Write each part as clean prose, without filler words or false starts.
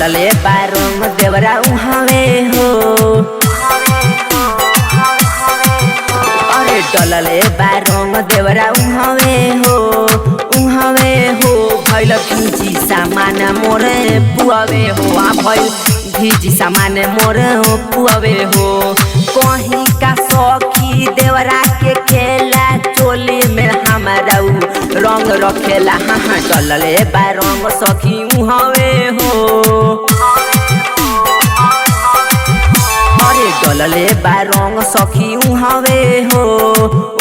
डलले बारंग देवरा उहावे हो, अरे डलले बारंग देवरा उहावे हो, उहावे हो भइल भीजी सामान मोरे पुआवे हो, भइल भीजी सामान मोरे पुआवे हो। कहीं का सखी देवरा के खेला चोली में हमारा रंग रखेला, हाँ डलले बारंग सखी उहावे हो, अरे डलले बारंग सखी उहावे हो,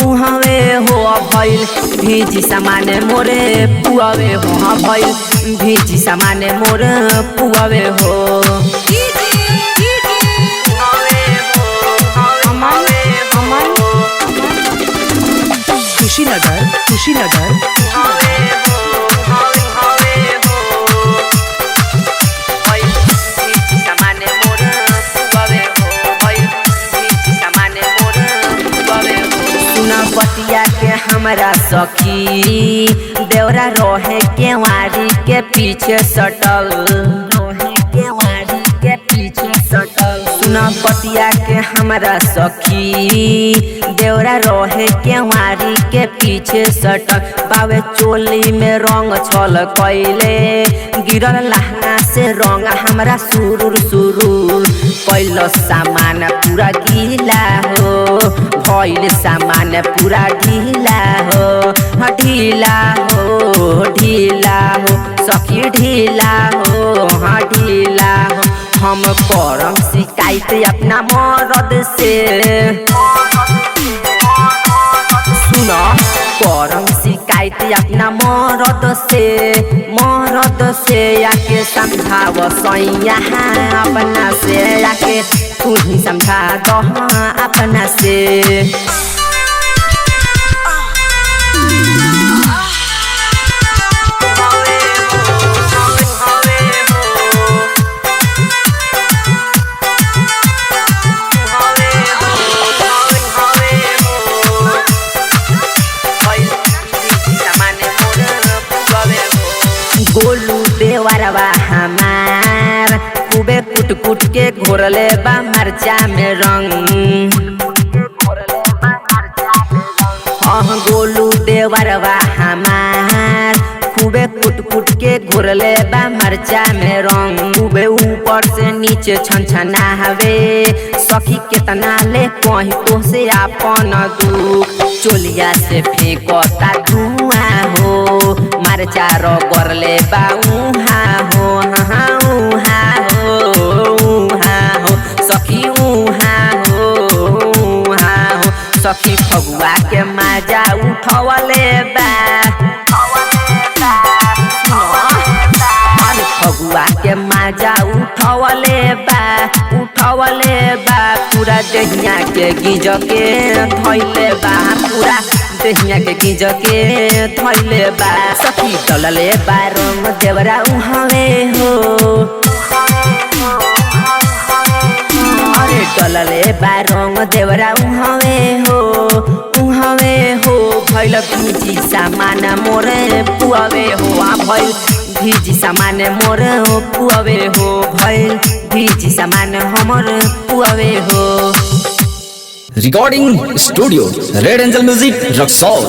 उहावे हो भइल भीजी सामान मोरे पुआवे हो, भइल भीजी सामान मोरे पुआवे हो। कुशीनगर बतिया के हमरा सखी देवरा रहे के वारी के पीछे सटल, रहे के वारी के पीछे सटल। सुना बतिया के हमरा सखी देवरा रहे के वारी के पीछे सटल, बावे चोली में रंग छल कैले, गिरल लहंगा से रंग हमरा सुरुर सुरुर, कैल सामान पूरा गीला हो, भइल सामान पूरा ढीला हो, ढीला हो ढीला हो सखी ढीला हो, हाँ ढीला हो। हम करम शिकायत अपना मरद से, सुनो करम शिकायत अपना मरद से आके समझाव सैया अपना से, आके तू ही समझा दो अपना से। गोलू देवरवा हमार खूबे कुट कुट के घोरले बा मरचा में रंग, गोलू देवरवा हमार खूबे कुट कुट के घोरले बा मरचा में रंग, खूबे ऊपर से नीचे छनछना हवे सखी केतना ले कहीं तो से आपन दुख, चोलिया से फेंकता धुआं हो, मरचा रगड़ले बा उहाँ हो, हाँ उहाँ हो सखी उहाँ हो सखी फगुआ के मजा उठवले बा, फगुआ के मजा उठवले बा पूरा देहिया के गिज के धइले बा, पूरा देहिया के गिज के धइले बा। सखी डलले बारंग देवरा उहावे हो, अरे डलले बारंग देवरा उहावे हो, उहावे हो भइल भीजी सामान मोरे पुआवे हो, भइल भीजी सामान मोरे पुआवे हो, भइल भीजी सामान हमर पुआवे हो। Recording studio red angel music Raxaul.